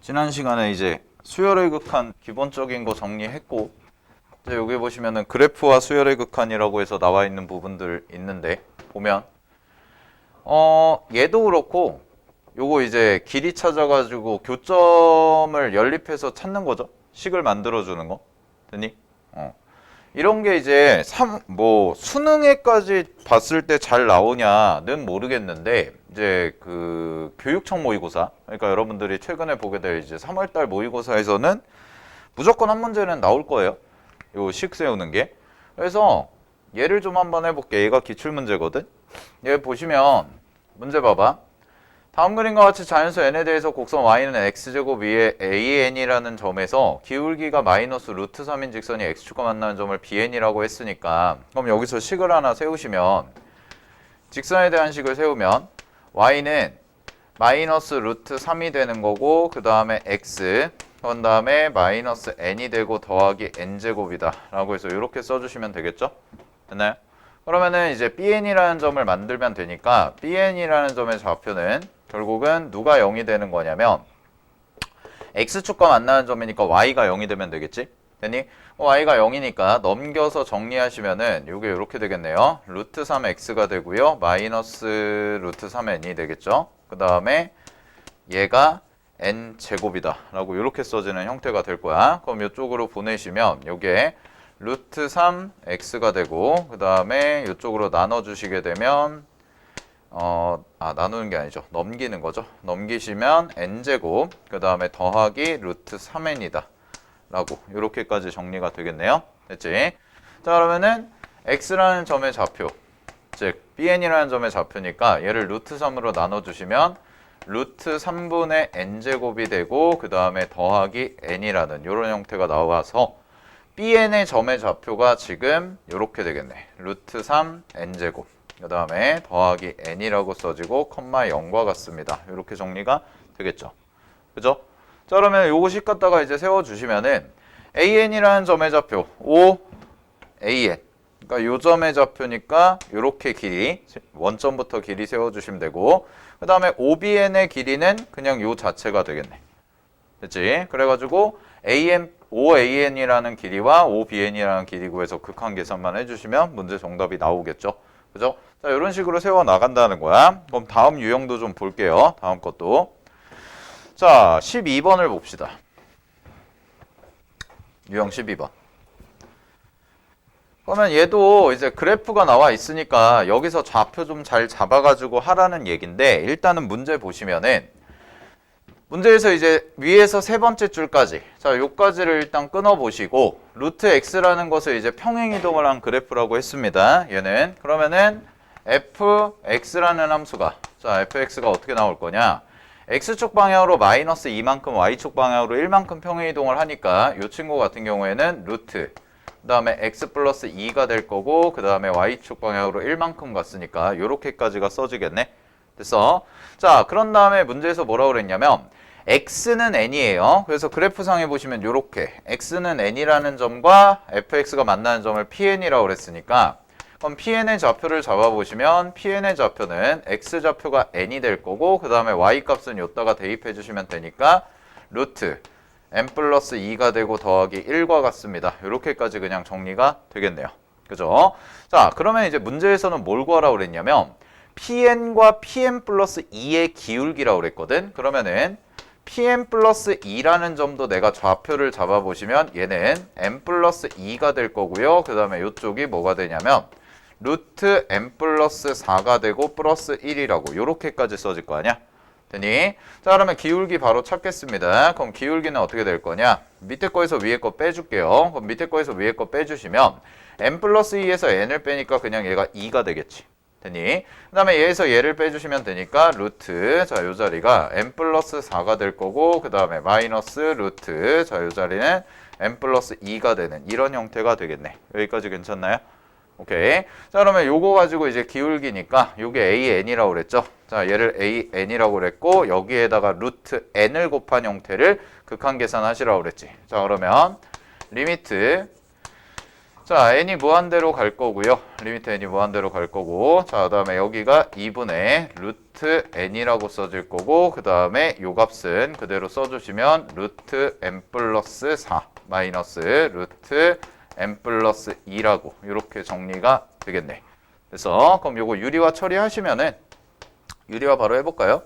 지난 시간에 이제 수열의 극한 기본적인 거 정리했고, 이제 여기 보시면은 그래프와 수열의 극한이라고 해서 나와 있는 부분들 있는데, 보면 얘도 그렇고 요거 이제 길이 찾아가지고 교점을 연립해서 찾는 거죠. 식을 만들어 주는 거. 됐니? 이런 게 이제 수능에까지 봤을 때 잘 나오냐는 모르겠는데, 이제 그 교육청 모의고사, 그러니까 여러분들이 최근에 보게 될 이제 3월달 모의고사에서는 무조건 한 문제는 나올 거예요. 요 식 세우는 게. 그래서 얘를 좀 한번 해볼게. 얘가 기출 문제거든. 얘 보시면 문제 봐봐. 다음 그림과 같이 자연수 n에 대해서 곡선 y는 x제곱 위에 an이라는 점에서 기울기가 마이너스 루트 3인 직선이 x축과 만나는 점을 bn이라고 했으니까, 그럼 여기서 식을 하나 세우시면, 직선에 대한 식을 세우면 y는 마이너스 루트 3이 되는 거고, 그 다음에 x, 그 다음에 마이너스 n이 되고 더하기 n제곱이다 라고 해서 이렇게 써주시면 되겠죠? 됐나요? 그러면은 이제 bn이라는 점을 만들면 되니까, bn이라는 점의 좌표는 결국은 누가 0이 되는 거냐면 x축과 만나는 점이니까 y가 0이 되면 되겠지? 됐니? y가 0이니까 넘겨서 정리하시면은 요게 이렇게 되겠네요. 루트 3x가 되고요. 마이너스 루트 3n이 되겠죠? 그 다음에 얘가 n제곱이다 라고 이렇게 써지는 형태가 될 거야. 그럼 이쪽으로 보내시면 요게 루트 3x가 되고, 그 다음에 이쪽으로 나눠주시게 되면 나누는 게 아니죠. 넘기는 거죠. 넘기시면 n제곱, 그 다음에 더하기 루트 3n이다 라고 이렇게까지 정리가 되겠네요. 됐지? 자, 그러면은 x라는 점의 좌표, 즉 bn이라는 점의 좌표니까 얘를 루트 3으로 나눠주시면 루트 3분의 n제곱이 되고, 그 다음에 더하기 n이라는 이런 형태가 나와서 bn의 점의 좌표가 지금 이렇게 되겠네. 루트 3 n제곱, 그 다음에 더하기 n이라고 써지고 컴마 0과 같습니다. 이렇게 정리가 되겠죠. 그죠? 자, 그러면 요거 식 갖다가 이제 세워주시면은 an이라는 점의 좌표 O, an, 그러니까 요 점의 좌표니까 요렇게 길이, 원점부터 길이 세워주시면 되고, 그 다음에 OBN의 길이는 그냥 요 자체가 되겠네. 됐지? 그래가지고 OAN이라는 길이와 OBN이라는 길이 구해서 극한 계산만 해주시면 문제 정답이 나오겠죠. 그죠? 자, 이런 식으로 세워 나간다는 거야. 그럼 다음 유형도 좀 볼게요. 다음 것도. 자, 12번을 봅시다. 유형 12번. 그러면 얘도 이제 그래프가 나와 있으니까 여기서 좌표 좀 잘 잡아가지고 하라는 얘기인데, 일단은 문제 보시면은 문제에서 이제 위에서 세 번째 줄까지, 자, 요까지를 일단 끊어보시고, 루트 x라는 것을 이제 평행이동을 한 그래프라고 했습니다. 얘는. 그러면은 fx라는 함수가, 자, fx가 어떻게 나올 거냐? x축 방향으로 마이너스 2만큼, y축 방향으로 1만큼 평행이동을 하니까 요 친구 같은 경우에는 루트, 그 다음에 x 플러스 2가 될 거고, 그 다음에 y축 방향으로 1만큼 갔으니까 요렇게까지가 써지겠네. 됐어? 자, 그런 다음에 문제에서 뭐라고 그랬냐면 x는 n이에요. 그래서 그래프상에 보시면 요렇게 x는 n이라는 점과 fx가 만나는 점을 pn이라고 그랬으니까, 그럼 pn의 좌표를 잡아보시면 pn의 좌표는 x좌표가 n이 될 거고, 그 다음에 y값은 요따가 대입해 주시면 되니까 루트 n 플러스 2가 되고 더하기 1과 같습니다. 요렇게까지 그냥 정리가 되겠네요. 그죠? 자, 그러면 이제 문제에서는 뭘 구하라고 그랬냐면 pn과 pn 플러스 2의 기울기라고 그랬거든. 그러면은 pn 플러스 2라는 점도 내가 좌표를 잡아보시면 얘는 n 플러스 2가 될 거고요. 그 다음에 이쪽이 뭐가 되냐면 루트 n 플러스 4가 되고 플러스 1이라고 요렇게까지 써질 거 아니야? 되니? 자, 그러면 기울기 바로 찾겠습니다. 그럼 기울기는 어떻게 될 거냐? 밑에 거에서 위에 거 빼줄게요. 그럼 밑에 거에서 위에 거 빼주시면 n 플러스 2에서 n을 빼니까 그냥 얘가 2가 되겠지. 되니? 그 다음에 얘에서 얘를 빼주시면 되니까 루트, 자, 요 자리가 n 플러스 4가 될 거고, 그 다음에 마이너스 루트, 자, 요 자리는 n 플러스 2가 되는 이런 형태가 되겠네. 여기까지 괜찮나요? 오케이. 자, 그러면 요거 가지고 이제 기울기니까 요게 an이라고 그랬죠. 자, 얘를 an이라고 그랬고, 여기에다가 루트 n을 곱한 형태를 극한 계산하시라고 그랬지. 자, 그러면 리미트 자, n이 무한대로 갈 거고요. 리미트 n이 무한대로 갈 거고, 자, 그 다음에 여기가 2분의 루트 n이라고 써질 거고, 그 다음에 요 값은 그대로 써주시면 루트 n 플러스 4 마이너스 루트 n 플러스 2라고 이렇게 정리가 되겠네. 그래서 그럼 요거 유리화 처리하시면은, 유리화 바로 해볼까요?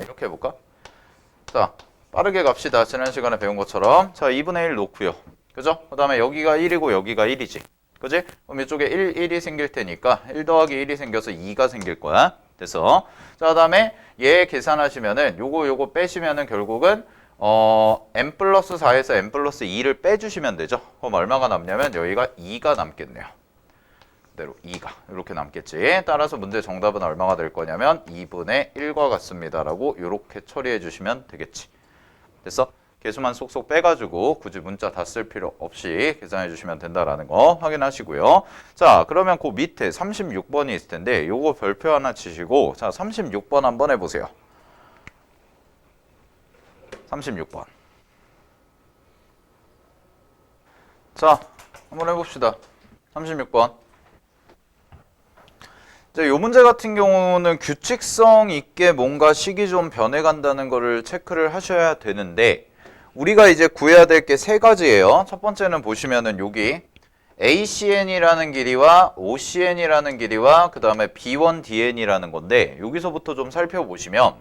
이렇게 해볼까? 자, 빠르게 갑시다. 지난 시간에 배운 것처럼. 자, 2분의 1 놓고요. 그죠? 그 다음에 여기가 1이고 여기가 1이지. 그지? 그럼 이쪽에 1이 생길 테니까 1 더하기 1이 생겨서 2가 생길 거야. 됐어. 자, 그 다음에 얘 계산하시면은 요거 빼시면은 결국은 n 플러스 4에서 n 플러스 2를 빼주시면 되죠. 그럼 얼마가 남냐면 여기가 2가 남겠네요. 그대로 2가 이렇게 남겠지. 따라서 문제 정답은 얼마가 될 거냐면 2분의 1과 같습니다. 라고 이렇게 처리해 주시면 되겠지. 됐어? 개수만 쏙쏙 빼가지고 굳이 문자 다 쓸 필요 없이 계산해 주시면 된다라는 거 확인하시고요. 자, 그러면 그 밑에 36번이 있을 텐데 요거 별표 하나 치시고, 자, 36번 한번 해보세요. 36번. 자, 한번 해봅시다. 36번. 자, 요 문제 같은 경우는 규칙성 있게 뭔가 식이 좀 변해간다는 거를 체크를 하셔야 되는데, 우리가 이제 구해야 될 게 세 가지예요. 첫 번째는 보시면은 여기 ACN이라는 길이와 OCN이라는 길이와 그 다음에 B1DN이라는 건데, 여기서부터 좀 살펴보시면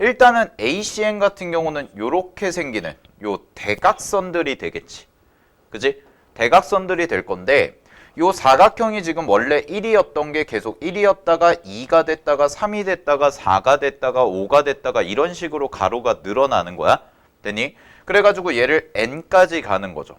일단은 ACN 같은 경우는 요렇게 생기는 요 대각선들이 되겠지. 그지? 대각선들이 될 건데, 요 사각형이 지금 원래 1이었던 게 계속 1이었다가 2가 됐다가 3이 됐다가 4가 됐다가 5가 됐다가 이런 식으로 가로가 늘어나는 거야. 되니? 그래가지고 얘를 n까지 가는 거죠.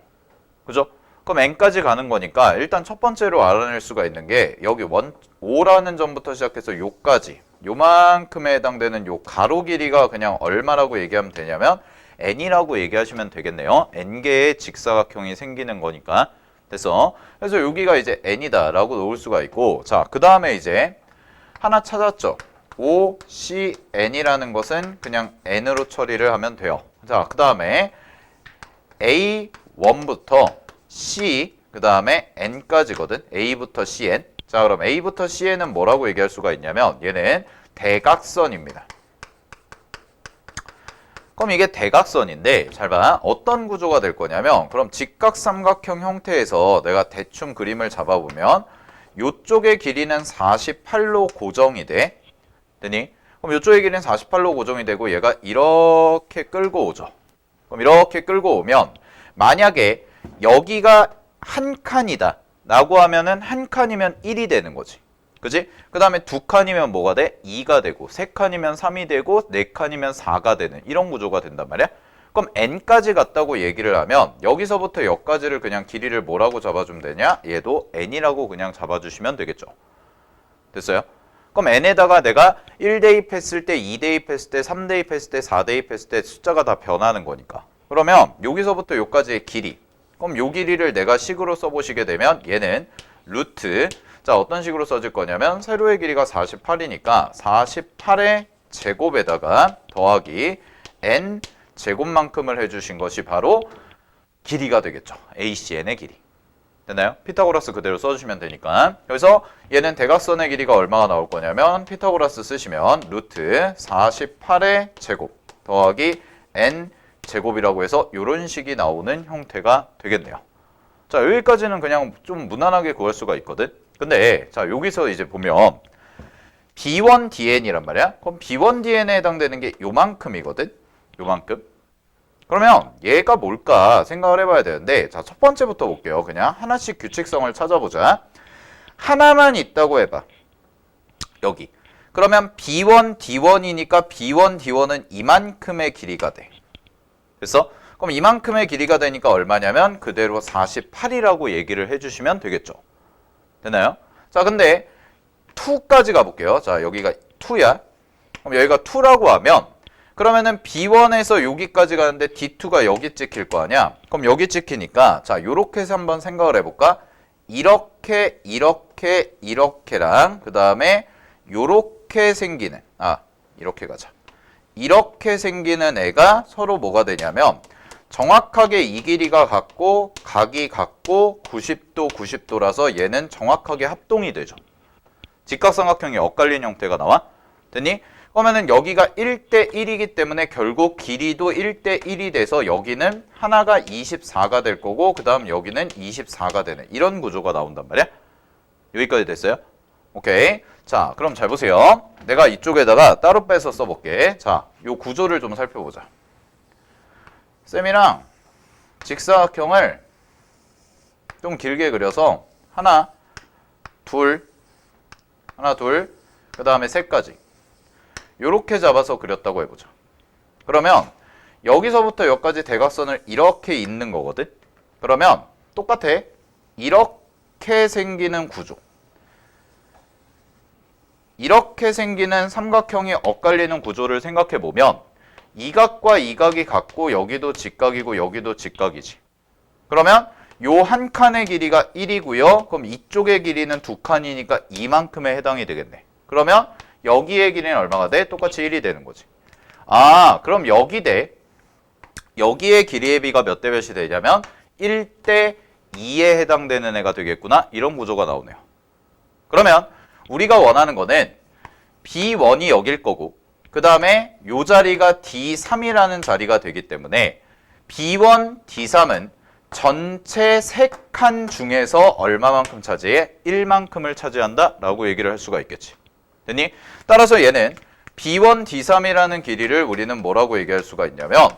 그죠? 그럼 n까지 가는 거니까 일단 첫 번째로 알아낼 수가 있는 게 여기 5라는 점부터 시작해서 요까지 요만큼에 해당되는 요 가로 길이가 그냥 얼마라고 얘기하면 되냐면 n이라고 얘기하시면 되겠네요. n개의 직사각형이 생기는 거니까. 그래서 여기가 이제 n이다 라고 놓을 수가 있고, 자, 그 다음에 이제 하나 찾았죠. OCN이라는 것은 그냥 n으로 처리를 하면 돼요. 자, 그 다음에 A1부터 C, 그 다음에 N까지거든. A부터 CN. 자, 그럼 A부터 CN은 뭐라고 얘기할 수가 있냐면 얘는 대각선입니다. 그럼 이게 대각선인데 잘 봐. 어떤 구조가 될 거냐면, 그럼 직각삼각형 형태에서 내가 대충 그림을 잡아보면 요쪽의 길이는 48로 고정이 돼. 되니? 그럼 이쪽의 길이는 48로 고정이 되고 얘가 이렇게 끌고 오죠. 그럼 이렇게 끌고 오면 만약에 여기가 한 칸이다 라고 하면은 한 칸이면 1이 되는 거지. 그지? 그 다음에 두 칸이면 뭐가 돼? 2가 되고, 세 칸이면 3이 되고, 네 칸이면 4가 되는 이런 구조가 된단 말이야. 그럼 n까지 갔다고 얘기를 하면 여기서부터 여기까지를 그냥 길이를 뭐라고 잡아주면 되냐? 얘도 n이라고 그냥 잡아주시면 되겠죠. 됐어요? 그럼 n에다가 내가 1 대입했을 때, 2 대입했을 때, 3 대입했을 때, 4 대입했을 때 숫자가 다 변하는 거니까. 그러면 여기서부터 여기까지의 길이, 그럼 요 길이를 내가 식으로 써보시게 되면 얘는 루트, 자, 어떤 식으로 써질 거냐면 세로의 길이가 48이니까 48의 제곱에다가 더하기 n 제곱만큼을 해주신 것이 바로 길이가 되겠죠. ACN의 길이. 됐나요? 피타고라스 그대로 써주시면 되니까. 그래서 얘는 대각선의 길이가 얼마가 나올 거냐면 피타고라스 쓰시면 루트 48의 제곱 더하기 n 제곱이라고 해서 이런 식이 나오는 형태가 되겠네요. 자, 여기까지는 그냥 좀 무난하게 구할 수가 있거든. 근데 자, 여기서 이제 보면 B1DN이란 말이야. 그럼 B1DN에 해당되는 게 요만큼이거든. 요만큼. 그러면 얘가 뭘까 생각을 해봐야 되는데, 자, 첫 번째부터 볼게요. 그냥 하나씩 규칙성을 찾아보자. 하나만 있다고 해봐. 여기. 그러면 B1D1이니까 B1D1은 이만큼의 길이가 돼. 됐어? 그럼 이만큼의 길이가 되니까 얼마냐면 그대로 48이라고 얘기를 해주시면 되겠죠. 되나요? 자, 근데 2까지 가볼게요. 자, 여기가 2야. 그럼 여기가 2라고 하면 그러면은 B1에서 여기까지 가는데 D2가 여기 찍힐 거 아니야? 그럼 여기 찍히니까 자, 요렇게 해서 한번 생각을 해볼까? 이렇게, 이렇게, 이렇게랑 그 다음에 요렇게 생기는, 이렇게 가자. 이렇게 생기는 애가 서로 뭐가 되냐면 정확하게 이 길이가 같고 각이 같고 90도 90도라서 얘는 정확하게 합동이 되죠. 직각삼각형이 엇갈린 형태가 나와. 됐니? 그러면은 여기가 1대 1이기 때문에 결국 길이도 1대 1이 돼서 여기는 하나가 24가 될 거고 그 다음 여기는 24가 되는 이런 구조가 나온단 말이야. 여기까지 됐어요? 오케이. 자, 그럼 잘 보세요. 내가 이쪽에다가 따로 빼서 써볼게. 자, 요 구조를 좀 살펴보자. 쌤이랑 직사각형을 좀 길게 그려서 하나, 둘, 그 다음에 셋까지 요렇게 잡아서 그렸다고 해보자. 그러면 여기서부터 여기까지 대각선을 이렇게 잇는 거거든. 그러면 똑같아. 이렇게 생기는 구조. 이렇게 생기는 삼각형이 엇갈리는 구조를 생각해 보면 이 각과 이 각이 같고 여기도 직각이고 여기도 직각이지. 그러면 요 한 칸의 길이가 1이고요. 그럼 이쪽의 길이는 두 칸이니까 이만큼에 해당이 되겠네. 그러면 여기의 길이는 얼마가 돼? 똑같이 1이 되는 거지. 아, 그럼 여기의 길이의 비가 몇 대 몇이 되냐면 1대 2에 해당되는 애가 되겠구나. 이런 구조가 나오네요. 그러면 우리가 원하는 거는 B1이 여길 거고 그 다음에 요 자리가 D3이라는 자리가 되기 때문에 B1, D3은 전체 3칸 중에서 얼마만큼 차지해? 1만큼을 차지한다 라고 얘기를 할 수가 있겠지. 됐니? 따라서 얘는 B1, D3이라는 길이를 우리는 뭐라고 얘기할 수가 있냐면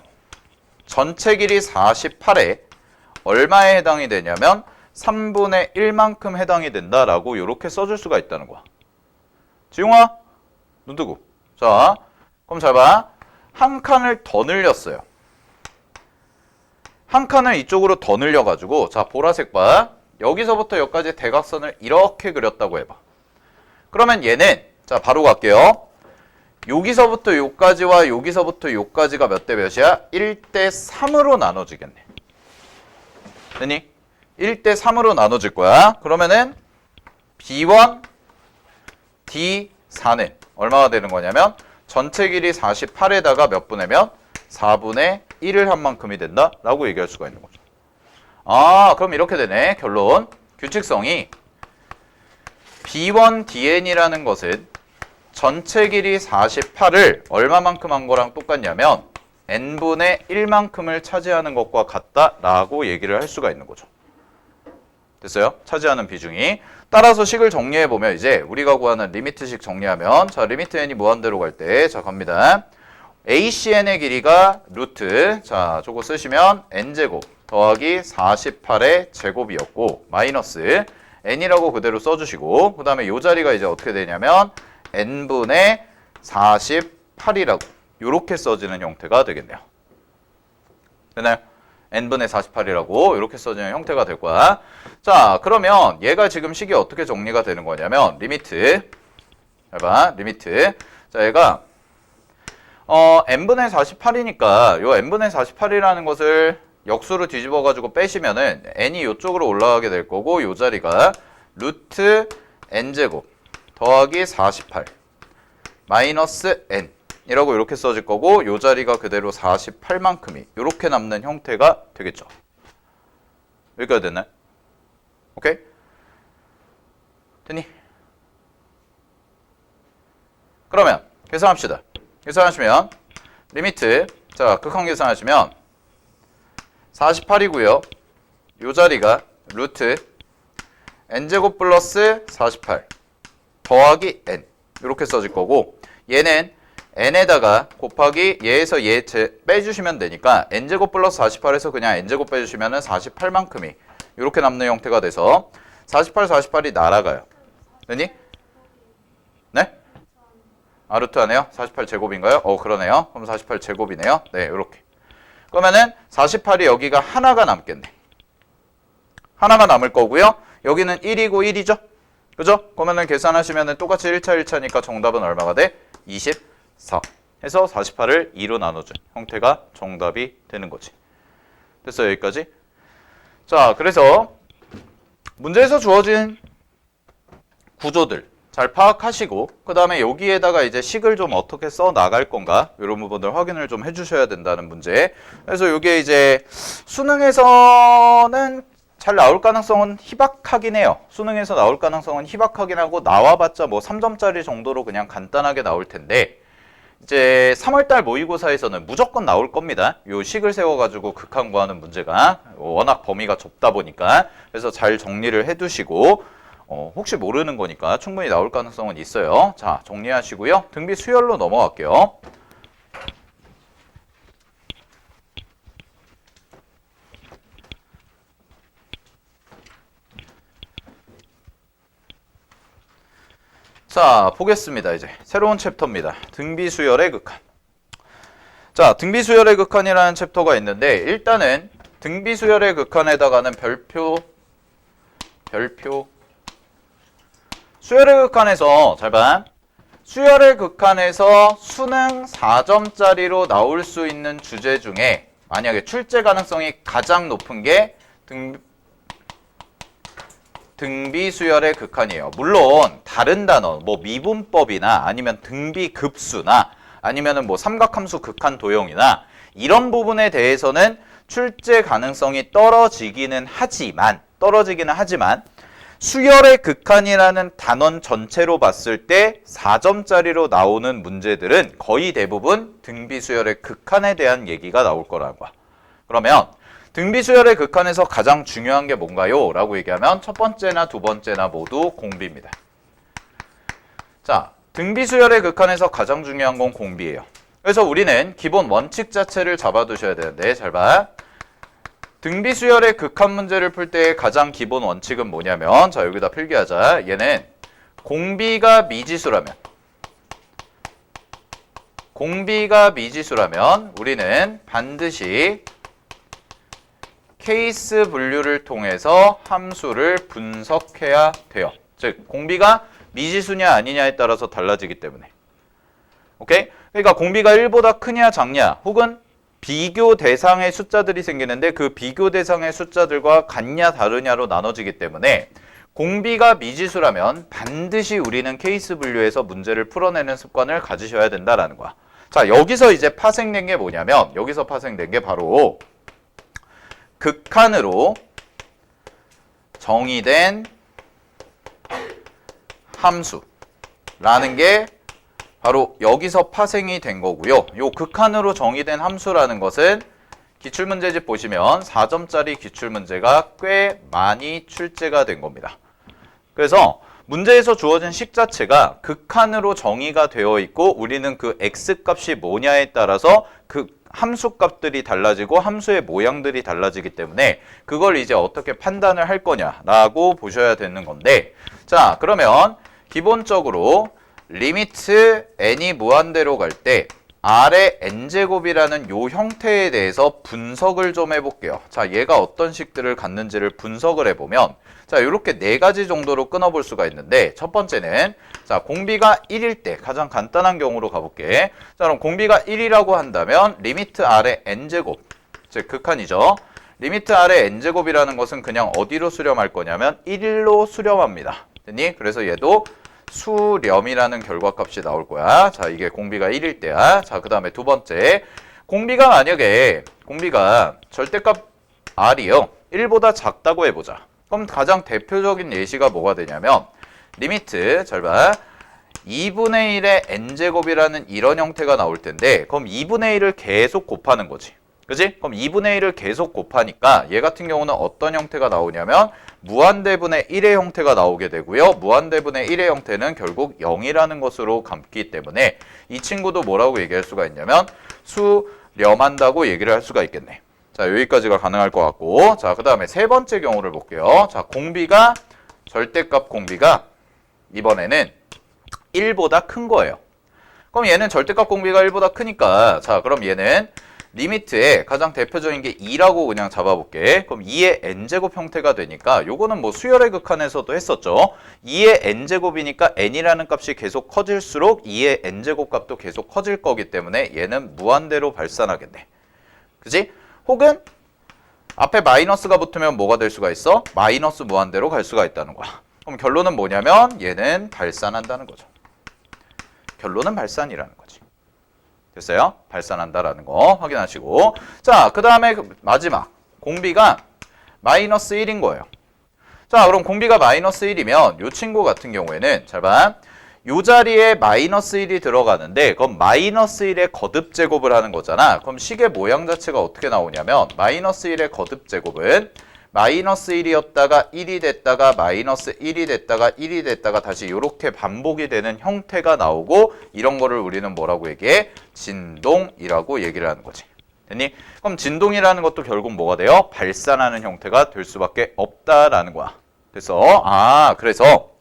전체 길이 48에 얼마에 해당이 되냐면 3분의 1만큼 해당이 된다라고 이렇게 써줄 수가 있다는 거야. 지용아, 눈 뜨고. 자, 그럼 잘 봐. 한 칸을 더 늘렸어요. 한 칸을 이쪽으로 더 늘려가지고 자, 보라색 봐. 여기서부터 여기까지 대각선을 이렇게 그렸다고 해봐. 그러면 얘는 자, 바로 갈게요. 여기서부터 여기까지와 여기서부터 여기까지가 몇 대 몇이야? 1대 3으로 나눠지겠네. 됐니? 1대 3으로 나눠질 거야. 그러면은 B1, D4는 얼마가 되는 거냐면 전체 길이 48에다가 몇 분의 몇? 4분의 1을 한 만큼이 된다 라고 얘기할 수가 있는 거죠. 아, 그럼 이렇게 되네. 결론. 규칙성이 B1DN이라는 것은 전체 길이 48을 얼마만큼 한 거랑 똑같냐면 n분의 1만큼을 차지하는 것과 같다라고 얘기를 할 수가 있는 거죠. 됐어요? 차지하는 비중이. 따라서 식을 정리해보면 이제 우리가 구하는 리미트식 정리하면 자, 리미트 n이 무한대로 갈 때 자, 갑니다. ACN의 길이가 루트 자, 저거 쓰시면 n제곱 더하기 48의 제곱이었고 마이너스 n이라고 그대로 써주시고 그 다음에 요 자리가 이제 어떻게 되냐면 n분의 48이라고 요렇게 써지는 형태가 되겠네요. 되나요? n분의 48이라고 이렇게 써지는 형태가 될 거야. 자, 그러면 얘가 지금 식이 어떻게 정리가 되는 거냐면 리미트 해봐. 리미트 자, 얘가 n분의 48이니까 요 n분의 48이라는 것을 역수로 뒤집어 가지고 빼시면은 n이 요쪽으로 올라가게 될 거고 요 자리가 루트 n제곱 더하기 48 마이너스 n 이라고 이렇게 써질 거고 요 자리가 그대로 48만큼이 이렇게 남는 형태가 되겠죠. 여기까지 됐나요? 오케이? 됐니? 그러면 계산합시다. 계산하시면 리미트 자, 극한 계산하시면 48이고요. 요 자리가 루트 n제곱 플러스 48 더하기 n 이렇게 써질 거고 얘는 n에다가 곱하기 얘에서 얘 빼주시면 되니까 n제곱 플러스 48에서 그냥 n제곱 빼주시면 48만큼이 이렇게 남는 형태가 돼서 48, 48이 날아가요. 됐니? 네? 아, 루트 안에요? 48제곱인가요? 그러네요. 그럼 48제곱이네요. 네, 이렇게. 그러면은 48이 여기가 하나가 남겠네. 하나가 남을 거고요. 여기는 1이고 1이죠? 그죠? 그러면은 계산하시면은 똑같이 1차 1차니까 정답은 얼마가 돼? 24 해서 48을 2로 나눠준 형태가 정답이 되는 거지. 됐어요? 여기까지? 자, 그래서 문제에서 주어진 구조들. 자, 잘 파악하시고 그 다음에 여기에다가 이제 식을 좀 어떻게 써 나갈 건가 이런 부분들 확인을 좀 해주셔야 된다는 문제. 그래서 이게 이제 수능에서는 잘 나올 가능성은 희박하긴 해요. 수능에서 나올 가능성은 희박하긴 하고 나와봤자 뭐 3점짜리 정도로 그냥 간단하게 나올 텐데 이제 3월달 모의고사에서는 무조건 나올 겁니다. 요 식을 세워가지고 극한 구하는 문제가 워낙 범위가 좁다 보니까 그래서 잘 정리를 해두시고 혹시 모르는 거니까 충분히 나올 가능성은 있어요. 자, 정리하시고요. 등비 수열로 넘어갈게요. 자, 보겠습니다. 이제 새로운 챕터입니다. 등비수열의 극한. 자, 등비수열의 극한이라는 챕터가 있는데 일단은 등비수열의 극한에다가는 별표 수열의 극한에서 잘 봐. 수열의 극한에서 수능 4점짜리로 나올 수 있는 주제 중에 만약에 출제 가능성이 가장 높은 게 등비수열의 극한이에요. 물론 다른 단어 뭐 미분법이나 아니면 등비급수나 아니면은 뭐 삼각함수 극한 도형이나 이런 부분에 대해서는 출제 가능성이 떨어지기는 하지만 수열의 극한이라는 단원 전체로 봤을 때 4점짜리로 나오는 문제들은 거의 대부분 등비수열의 극한에 대한 얘기가 나올 거라는 거야. 그러면 등비수열의 극한에서 가장 중요한 게 뭔가요? 라고 얘기하면 첫 번째나 두 번째나 모두 공비입니다. 자, 등비수열의 극한에서 가장 중요한 건 공비예요. 그래서 우리는 기본 원칙 자체를 잡아두셔야 되는데 잘 봐. 등비수열의 극한 문제를 풀 때 가장 기본 원칙은 뭐냐면 자, 여기다 필기하자. 얘는 공비가 미지수라면 우리는 반드시 케이스 분류를 통해서 함수를 분석해야 돼요. 즉 공비가 미지수냐 아니냐에 따라서 달라지기 때문에. 오케이? 그러니까 공비가 1보다 크냐 작냐 혹은 비교 대상의 숫자들이 생기는데 그 비교 대상의 숫자들과 같냐 다르냐로 나눠지기 때문에 공비가 미지수라면 반드시 우리는 케이스 분류에서 문제를 풀어내는 습관을 가지셔야 된다라는 거야. 자, 여기서 이제 파생된 게 뭐냐면 여기서 파생된 게 바로 극한으로 정의된 함수라는 게 바로 여기서 파생이 된 거고요. 요 극한으로 정의된 함수라는 것은 기출문제집 보시면 4점짜리 기출문제가 꽤 많이 출제가 된 겁니다. 그래서 문제에서 주어진 식 자체가 극한으로 정의가 되어 있고 우리는 그 x값이 뭐냐에 따라서 그 함수 값들이 달라지고 함수의 모양들이 달라지기 때문에 그걸 이제 어떻게 판단을 할 거냐라고 보셔야 되는 건데 자, 그러면 기본적으로 리미트 n이 무한대로 갈 때 R의 n제곱이라는 요 형태에 대해서 분석을 좀 해볼게요. 자, 얘가 어떤 식들을 갖는지를 분석을 해보면 자, 요렇게 네 가지 정도로 끊어볼 수가 있는데 첫 번째는 자, 공비가 1일 때 가장 간단한 경우로 가볼게. 자, 그럼 공비가 1이라고 한다면 리미트 R의 n제곱 즉 극한이죠. 리미트 R의 n제곱이라는 것은 그냥 어디로 수렴할 거냐면 1로 수렴합니다. 됐니? 그래서 얘도 수렴이라는 결과값이 나올 거야. 자, 이게 공비가 1일 때야. 자, 그 다음에 두 번째. 만약에 공비가 절대값 R이요. 1보다 작다고 해보자. 그럼 가장 대표적인 예시가 뭐가 되냐면 리미트, 잘 봐. 2분의 1의 n제곱이라는 이런 형태가 나올 텐데 그럼 2분의 1을 계속 곱하는 거지. 그지? 그럼 2분의 1을 계속 곱하니까 얘 같은 경우는 어떤 형태가 나오냐면 무한대분의 1의 형태가 나오게 되고요. 무한대분의 1의 형태는 결국 0이라는 것으로 감기 때문에 이 친구도 뭐라고 얘기할 수가 있냐면 수렴한다고 얘기를 할 수가 있겠네. 자, 여기까지가 가능할 것 같고 자, 그 다음에 세 번째 경우를 볼게요. 자, 절대값 공비가 이번에는 1보다 큰 거예요. 그럼 얘는 절대값 공비가 1보다 크니까 자, 그럼 얘는 리미트에 가장 대표적인 게 2라고 그냥 잡아볼게. 그럼 2의 n제곱 형태가 되니까 요거는 뭐 수열의 극한에서도 했었죠. 2의 n제곱이니까 n이라는 값이 계속 커질수록 2의 n제곱 값도 계속 커질 거기 때문에 얘는 무한대로 발산하겠네. 그지? 혹은 앞에 마이너스가 붙으면 뭐가 될 수가 있어? 마이너스 무한대로 갈 수가 있다는 거야. 그럼 결론은 뭐냐면 얘는 발산한다는 거죠. 결론은 발산이라는 거지. 됐어요? 발산한다라는 거 확인하시고. 자, 그 다음에 마지막 공비가 마이너스 1인 거예요. 자, 그럼 공비가 마이너스 1이면 이 친구 같은 경우에는 잘 봐. 요 자리에 마이너스 1이 들어가는데 그럼 마이너스 1의 거듭 제곱을 하는 거잖아. 그럼 식의 모양 자체가 어떻게 나오냐면 마이너스 1의 거듭 제곱은 마이너스 1이었다가 1이 됐다가 마이너스 1이 됐다가 1이 됐다가 다시 이렇게 반복이 되는 형태가 나오고 이런 거를 우리는 뭐라고 얘기해? 진동이라고 얘기를 하는 거지. 됐니? 그럼 진동이라는 것도 결국 뭐가 돼요? 발산하는 형태가 될 수밖에 없다라는 거야. 그래서 그래서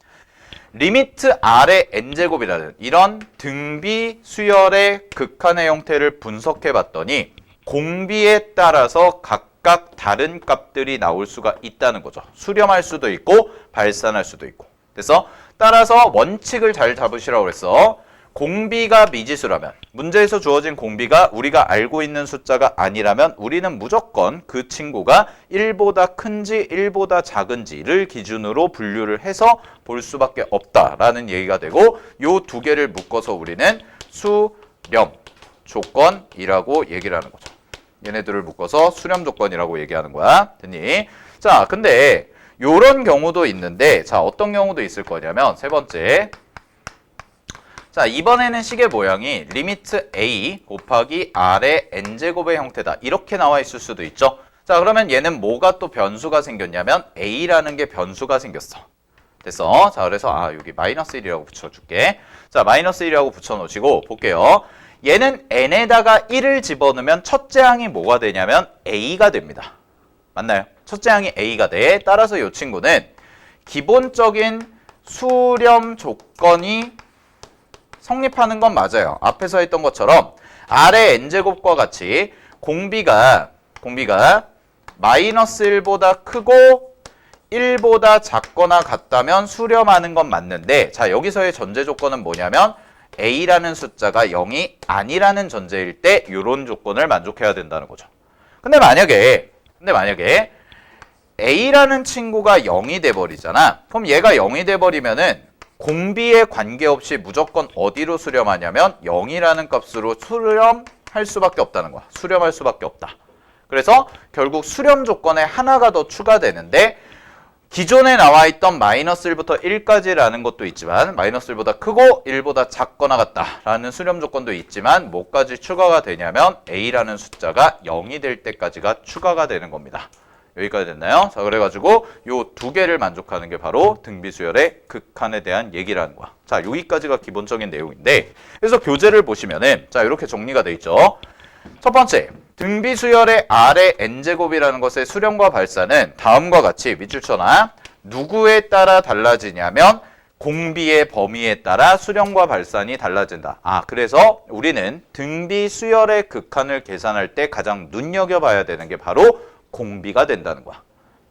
리미트 R의 n제곱이라는 이런 등비 수열의 극한의 형태를 분석해 봤더니 공비에 따라서 각각 다른 값들이 나올 수가 있다는 거죠. 수렴할 수도 있고 발산할 수도 있고. 그래서 따라서 원칙을 잘 잡으시라고 그랬어. 공비가 미지수라면, 문제에서 주어진 공비가 우리가 알고 있는 숫자가 아니라면 우리는 무조건 그 친구가 1보다 큰지 1보다 작은지를 기준으로 분류를 해서 볼 수밖에 없다라는 얘기가 되고, 요 두 개를 묶어서 우리는 수렴 조건이라고 얘기를 하는 거죠. 얘네들을 묶어서 수렴 조건이라고 얘기하는 거야. 됐니? 자, 근데 요런 경우도 있는데, 자, 어떤 경우도 있을 거냐면 세 번째, 자, 이번에는 식의 모양이 리미트 a 곱하기 r의 n제곱의 형태다. 이렇게 나와 있을 수도 있죠. 자, 그러면 얘는 뭐가 또 변수가 생겼냐면 a라는 게 변수가 생겼어. 됐어. 자, 그래서 여기 마이너스 1이라고 붙여줄게. 자, 마이너스 1이라고 붙여놓으시고 볼게요. 얘는 n에다가 1을 집어넣으면 첫째 항이 뭐가 되냐면 a가 됩니다. 맞나요? 첫째 항이 a가 돼. 따라서 이 친구는 기본적인 수렴 조건이 성립하는 건 맞아요. 앞에서 했던 것처럼 R의 n제곱과 같이 공비가 마이너스 1보다 크고 1보다 작거나 같다면 수렴하는 건 맞는데, 자, 여기서의 전제 조건은 뭐냐면 A라는 숫자가 0이 아니라는 전제일 때 이런 조건을 만족해야 된다는 거죠. 근데 만약에 A라는 친구가 0이 돼버리잖아. 그럼 얘가 0이 돼버리면은 공비에 관계없이 무조건 어디로 수렴하냐면 0이라는 값으로 수렴할 수밖에 없다는 거야. 수렴할 수밖에 없다. 그래서 결국 수렴 조건에 하나가 더 추가되는데, 기존에 나와 있던 마이너스 1부터 1까지라는 것도 있지만 마이너스 1보다 크고 1보다 작거나 같다라는 수렴 조건도 있지만 뭐까지 추가가 되냐면 A라는 숫자가 0이 될 때까지가 추가가 되는 겁니다. 여기까지 됐나요? 자, 그래가지고 요 두 개를 만족하는 게 바로 등비수열의 극한에 대한 얘기라는 거야. 자, 여기까지가 기본적인 내용인데, 그래서 교재를 보시면은 자, 이렇게 정리가 돼 있죠. 첫 번째, 등비수열의 R의 n제곱이라는 것의 수렴과 발산은 다음과 같이 밑줄 쳐놔. 누구에 따라 달라지냐면 공비의 범위에 따라 수렴과 발산이 달라진다. 그래서 우리는 등비수열의 극한을 계산할 때 가장 눈여겨봐야 되는 게 바로 공비가 된다는 거야.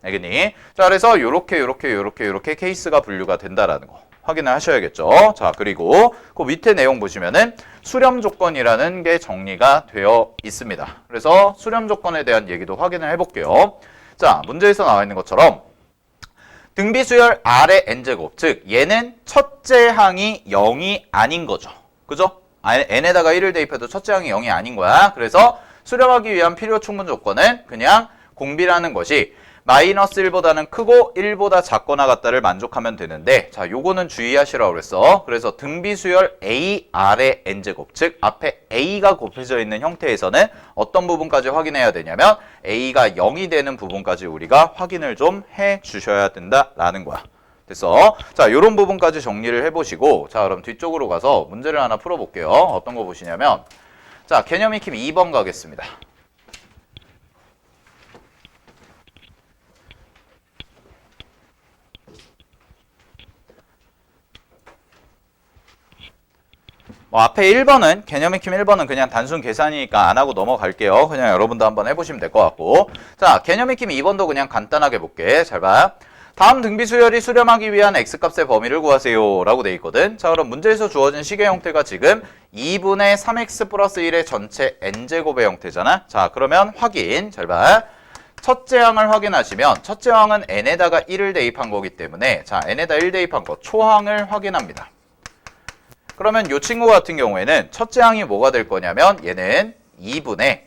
알겠니? 자, 그래서 요렇게 케이스가 분류가 된다라는 거 확인을 하셔야겠죠. 자, 그리고 그 밑에 내용 보시면은 수렴 조건이라는 게 정리가 되어 있습니다. 그래서 수렴 조건에 대한 얘기도 확인을 해볼게요. 자, 문제에서 나와 있는 것처럼 등비수열 R의 n제곱, 즉 얘는 첫째 항이 0이 아닌 거죠. 그죠? n에다가 1을 대입해도 첫째 항이 0이 아닌 거야. 그래서 수렴하기 위한 필요 충분 조건은 그냥 공비라는 것이 마이너스 1보다는 크고 1보다 작거나 같다를 만족하면 되는데, 자, 요거는 주의하시라고 그랬어. 그래서 등비수열 AR의 n제곱, 즉 앞에 A가 곱해져 있는 형태에서는 어떤 부분까지 확인해야 되냐면 A가 0이 되는 부분까지 우리가 확인을 좀 해 주셔야 된다라는 거야. 됐어? 자, 요런 부분까지 정리를 해보시고, 자, 그럼 뒤쪽으로 가서 문제를 하나 풀어볼게요. 어떤 거 보시냐면, 자, 개념 익힘 2번 가겠습니다. 앞에 1번은, 개념 익힘 1번은 그냥 단순 계산이니까 안 하고 넘어갈게요. 그냥 여러분도 한번 해보시면 될 것 같고. 자, 개념 익힘 2번도 그냥 간단하게 볼게. 잘 봐. 다음 등비수열이 수렴하기 위한 x값의 범위를 구하세요 라고 돼 있거든. 자, 그럼 문제에서 주어진 식의 형태가 지금 2분의 3x 플러스 1의 전체 n제곱의 형태잖아. 자, 그러면 확인. 잘 봐. 첫째 항을 확인하시면 첫째 항은 n에다가 1을 대입한 거기 때문에 자 n에다 1 대입한 거 초항을 확인합니다. 그러면 이 친구 같은 경우에는 첫째 항이 뭐가 될 거냐면 얘는 2분의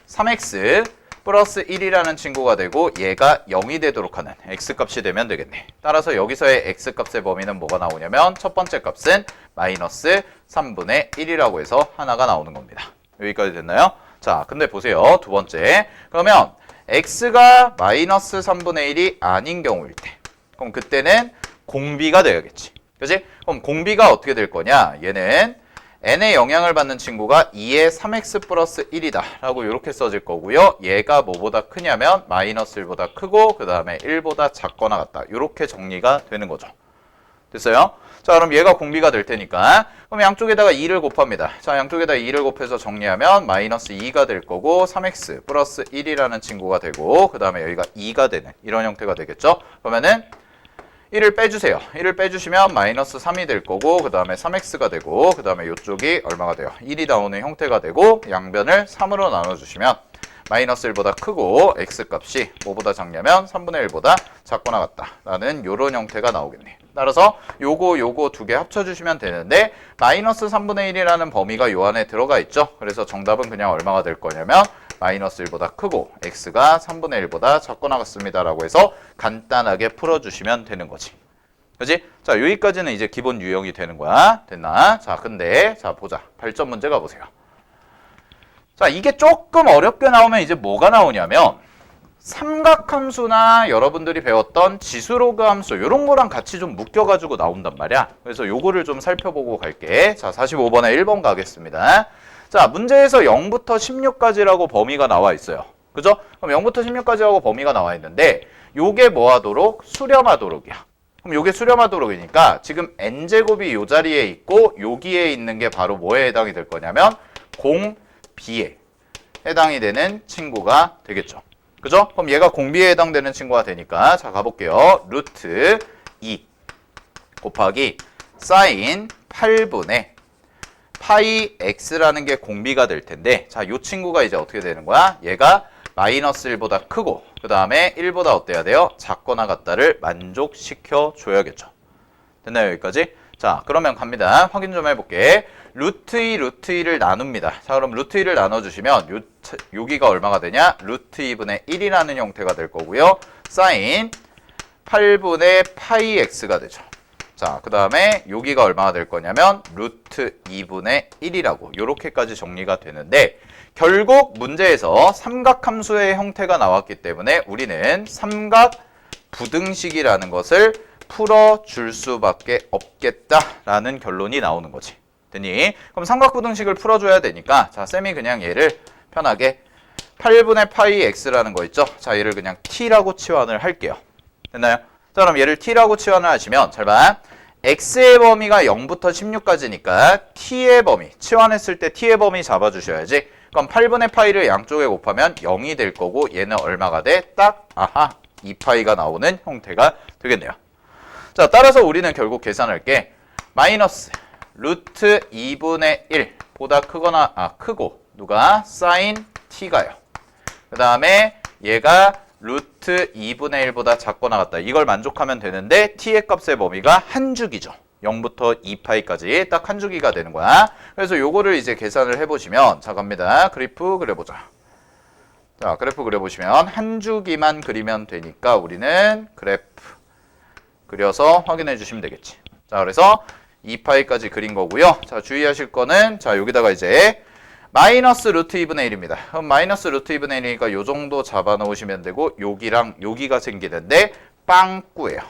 3x 플러스 1이라는 친구가 되고 얘가 0이 되도록 하는 x값이 되면 되겠네. 따라서 여기서의 x값의 범위는 뭐가 나오냐면 첫 번째 값은 마이너스 3분의 1이라고 해서 하나가 나오는 겁니다. 여기까지 됐나요? 자, 근데 보세요. 두 번째. 그러면 x가 마이너스 3분의 1이 아닌 경우일 때 그럼 그때는 공비가 되야겠지. 그치? 그럼 공비가 어떻게 될 거냐? 얘는 n의 영향을 받는 친구가 2의 3x 플러스 1이다 라고 이렇게 써질 거고요. 얘가 뭐보다 크냐면 마이너스 1보다 크고 그 다음에 1보다 작거나 같다. 이렇게 정리가 되는 거죠. 됐어요? 자, 그럼 얘가 공비가 될 테니까 그럼 양쪽에다가 2를 곱합니다. 자, 양쪽에다 2를 곱해서 정리하면 마이너스 2가 될 거고 3x 플러스 1이라는 친구가 되고 그 다음에 여기가 2가 되는 이런 형태가 되겠죠? 그러면은 1을 빼주세요. 1을 빼주시면 마이너스 3이 될 거고 그 다음에 3x가 되고 그 다음에 이쪽이 얼마가 돼요? 1이 나오는 형태가 되고 양변을 3으로 나눠주시면 마이너스 1보다 크고 x값이 뭐보다 작냐면 3분의 1보다 작거나 같다 라는 요런 형태가 나오겠네. 따라서 요거 두 개 합쳐주시면 되는데 마이너스 3분의 1이라는 범위가 요 안에 들어가 있죠. 그래서 정답은 그냥 얼마가 될 거냐면 마이너스 1보다 크고 x가 3분의 1보다 작거나 같습니다 라고 해서 간단하게 풀어주시면 되는 거지. 그치? 자, 여기까지는 이제 기본 유형이 되는 거야. 됐나? 자, 근데 자 보자. 발전 문제 가보세요. 자, 이게 조금 어렵게 나오면 이제 뭐가 나오냐면 삼각함수나 여러분들이 배웠던 지수로그 함수 이런 거랑 같이 좀 묶여가지고 나온단 말이야. 그래서 요거를 좀 살펴보고 갈게. 자, 45번에 1번 가겠습니다. 자, 문제에서 0부터 16까지라고 범위가 나와 있어요. 그죠? 그럼 0부터 16까지라고 범위가 나와 있는데 요게 뭐 하도록? 수렴하도록이야. 그럼 요게 수렴하도록이니까 지금 n제곱이 요 자리에 있고 여기에 있는 게 바로 뭐에 해당이 될 거냐면 공비에 해당이 되는 친구가 되겠죠. 그죠? 그럼 얘가 공비에 해당되는 친구가 되니까 자 가볼게요. 루트 2 곱하기 사인 8분의 파이 x라는 게 공비가 될 텐데 자, 요 친구가 이제 어떻게 되는 거야? 얘가 마이너스 1보다 크고 그 다음에 1보다 어때야 돼요? 작거나 같다를 만족시켜 줘야겠죠. 됐나요? 여기까지? 자, 그러면 갑니다. 확인 좀 해볼게. 루트 2, 루트 2를 나눕니다. 자, 그럼 루트 2를 나눠주시면 여기가 얼마가 되냐? 루트 2분의 1이라는 형태가 될 거고요. 사인 8분의 파이 x가 되죠. 자, 그 다음에 여기가 얼마가 될 거냐면 루트 2분의 1이라고 이렇게까지 정리가 되는데 결국 문제에서 삼각함수의 형태가 나왔기 때문에 우리는 삼각 부등식이라는 것을 풀어줄 수밖에 없겠다라는 결론이 나오는 거지. 됐니? 그럼 삼각부등식을 풀어줘야 되니까 자, 쌤이 그냥 얘를 편하게 8분의 파이 x라는 거 있죠? 자, 얘를 그냥 t라고 치환을 할게요. 됐나요? 자, 그럼 얘를 t라고 치환을 하시면 잘 봐. x의 범위가 0부터 16까지니까 t의 범위, 치환했을 때 t의 범위 잡아주셔야지. 그럼 8분의 파이를 양쪽에 곱하면 0이 될 거고 얘는 얼마가 돼? 딱, 아하, 2파이가 나오는 형태가 되겠네요. 자, 따라서 우리는 결국 계산할게. 마이너스 루트 2분의 1보다 크거나, 크고 누가? 사인 t가요. 그 다음에 얘가 루트 2분의 1보다 작거나 같다. 이걸 만족하면 되는데 t의 값의 범위가 한 주기죠. 0부터 2파이까지 딱 한 주기가 되는 거야. 그래서 요거를 이제 계산을 해보시면 자, 갑니다. 그래프 그려보자. 자, 그래프 그려보시면 한 주기만 그리면 되니까 우리는 그래프 그려서 확인해 주시면 되겠지. 자, 그래서 2파이까지 그린 거고요. 자, 주의하실 거는 자, 여기다가 이제 마이너스 루트 2분의 1입니다. 그럼 마이너스 루트 2분의 1이니까 요 정도 잡아 놓으시면 되고 여기랑 여기가 생기는데 빵꾸예요.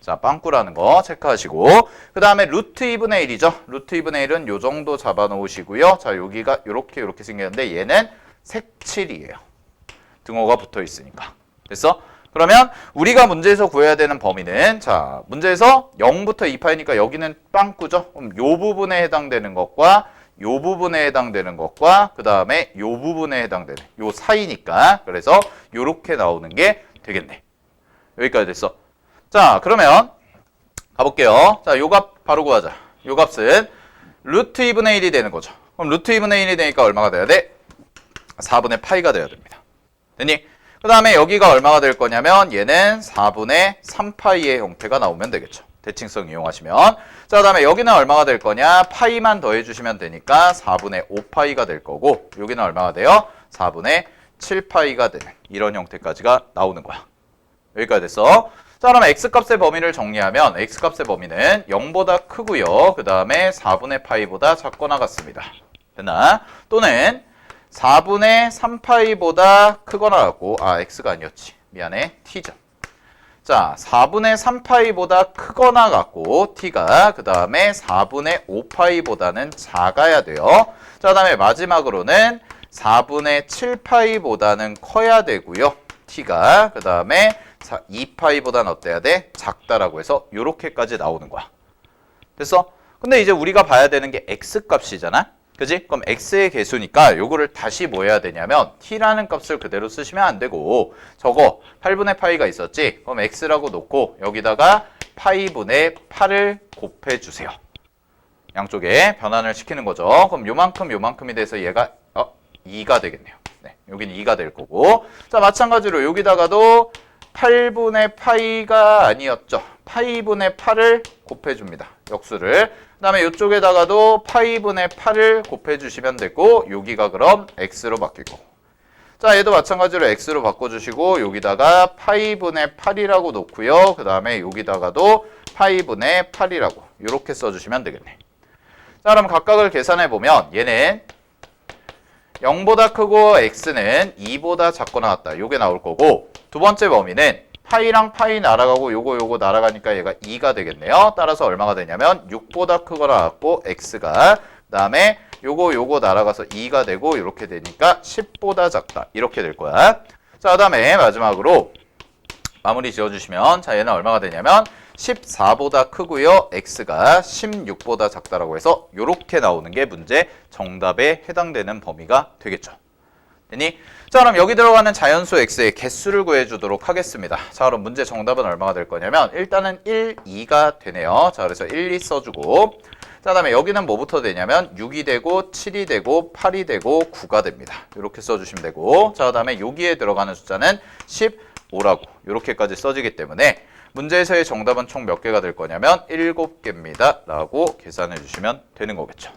자, 빵꾸라는 거 체크하시고 그 다음에 루트 2분의 1이죠. 루트 2분의 1은 요 정도 잡아 놓으시고요. 자, 여기가 요렇게 생겼는데 얘는 색칠이에요. 등호가 붙어 있으니까. 됐어? 그러면 우리가 문제에서 구해야 되는 범위는 자, 문제에서 0부터 2파이니까 여기는 빵꾸죠. 그럼 요 부분에 해당되는 것과 요 부분에 해당되는 것과 그 다음에 요 부분에 해당되는 요 사이니까 그래서 요렇게 나오는 게 되겠네. 여기까지 됐어. 자, 그러면 가볼게요. 자, 요 값 바로 구하자. 요 값은 루트 2분의 1이 되는 거죠. 그럼 루트 2분의 1이 되니까 얼마가 돼야 돼? 4분의 파이가 돼야 됩니다. 됐니? 그 그 다음에 여기가 얼마가 될 거냐면 얘는 4분의 3파이의 형태가 나오면 되겠죠. 대칭성 이용하시면. 자, 그 다음에 여기는 얼마가 될 거냐? 파이만 더해주시면 되니까 4분의 5파이가 될 거고 여기는 얼마가 돼요? 4분의 7파이가 되는 이런 형태까지가 나오는 거야. 여기까지 됐어. 자, 그러면 x값의 범위를 정리하면 x값의 범위는 0보다 크고요. 그 다음에 4분의 파이보다 작거나 같습니다. 됐나? 또는 4분의 3파이보다 크거나 같고 x가 아니었지. 미안해. t죠. 자, 4분의 3파이보다 크거나 같고 t가 그 다음에 4분의 5파이보다는 작아야 돼요. 자, 그 다음에 마지막으로는 4분의 7파이보다는 커야 되고요. t가 그 다음에 2파이보다는 어때야 돼? 작다라고 해서 이렇게까지 나오는 거야. 됐어? 근데 이제 우리가 봐야 되는 게 x값이잖아. 그지? 그럼 x의 개수니까 요거를 다시 뭐 해야 되냐면 t라는 값을 그대로 쓰시면 안 되고 저거 8분의 파이가 있었지? 그럼 x라고 놓고 여기다가 파이분의 8을 곱해주세요. 양쪽에 변환을 시키는 거죠. 그럼 요만큼이 돼서 얘가 2가 되겠네요. 네, 여기는 2가 될 거고 자 마찬가지로 여기다가도 8분의 파이가 아니었죠. 파이분의 8을 곱해줍니다. 역수를. 그 다음에 이쪽에다가도 파이분의 8을 곱해주시면 되고 여기가 그럼 x로 바뀔 거고 자 얘도 마찬가지로 x로 바꿔주시고 여기다가 파이분의 8이라고 놓고요. 그 다음에 여기다가도 파이분의 8이라고 이렇게 써주시면 되겠네. 자 그럼 각각을 계산해보면 얘는 0보다 크고 x는 2보다 작거나 같다. 요게 나올 거고 두 번째 범위는 파이랑 파이 날아가고 요거 날아가니까 얘가 2가 되겠네요. 따라서 얼마가 되냐면 6보다 크거나 같고 x가 그 다음에 요거 날아가서 2가 되고 이렇게 되니까 10보다 작다. 이렇게 될 거야. 자, 그 다음에 마지막으로 마무리 지어주시면 자 얘는 얼마가 되냐면 14보다 크고요. x가 16보다 작다라고 해서 이렇게 나오는 게 문제 정답에 해당되는 범위가 되겠죠. 되니? 자 그럼 여기 들어가는 자연수 x의 개수를 구해주도록 하겠습니다. 자 그럼 문제 정답은 얼마가 될 거냐면 일단은 1, 2가 되네요. 자 그래서 1, 2 써주고 자 다음에 여기는 뭐부터 되냐면 6이 되고 7이 되고 8이 되고 9가 됩니다. 이렇게 써주시면 되고 자 다음에 여기에 들어가는 숫자는 15라고 이렇게까지 써지기 때문에 문제에서의 정답은 총 몇 개가 될 거냐면 7개입니다. 라고 계산해 주시면 되는 거겠죠.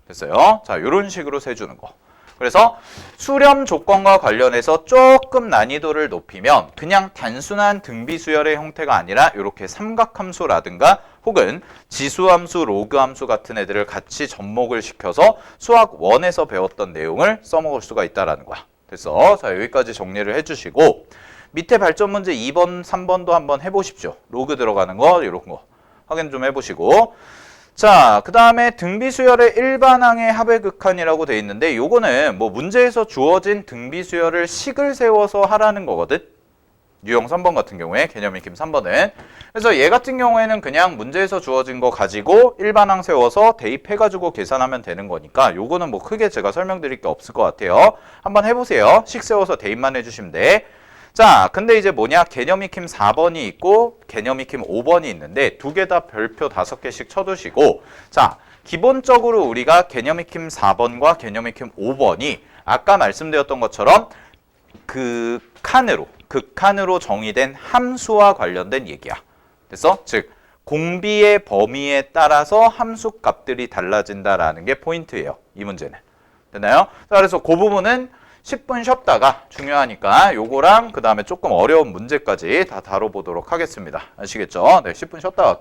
됐어요? 자 이런 식으로 세주는 거. 그래서 수렴 조건과 관련해서 조금 난이도를 높이면 그냥 단순한 등비수열의 형태가 아니라 이렇게 삼각함수라든가 혹은 지수함수, 로그함수 같은 애들을 같이 접목을 시켜서 수학 1에서 배웠던 내용을 써먹을 수가 있다는 거야. 됐어? 자 여기까지 정리를 해주시고 밑에 발전 문제 2번, 3번도 한번 해보십시오. 로그 들어가는 거 이런 거 확인 좀 해보시고 자, 그 다음에 등비수열의 일반항의 합의 극한이라고 돼 있는데 요거는 뭐 문제에서 주어진 등비수열을 식을 세워서 하라는 거거든. 유형 3번 같은 경우에 개념 익힘 3번은 그래서 얘 같은 경우에는 그냥 문제에서 주어진 거 가지고 일반항 세워서 대입해가지고 계산하면 되는 거니까 요거는 뭐 크게 제가 설명드릴 게 없을 것 같아요. 한번 해보세요. 식 세워서 대입만 해주시면 돼. 자, 근데 이제 뭐냐? 개념 익힘 4번이 있고 개념 익힘 5번이 있는데 두 개 다 별표 5개씩 쳐두시고 자, 기본적으로 우리가 개념 익힘 4번과 개념 익힘 5번이 아까 말씀드렸던 것처럼 극한으로 정의된 함수와 관련된 얘기야. 됐어? 즉, 공비의 범위에 따라서 함수 값들이 달라진다라는 게 포인트예요. 이 문제는. 됐나요? 자, 그래서 그 부분은 10분 쉬었다가 중요하니까 요거랑 그 다음에 조금 어려운 문제까지 다 다뤄보도록 하겠습니다. 아시겠죠? 네, 10분 쉬었다가 갈게요.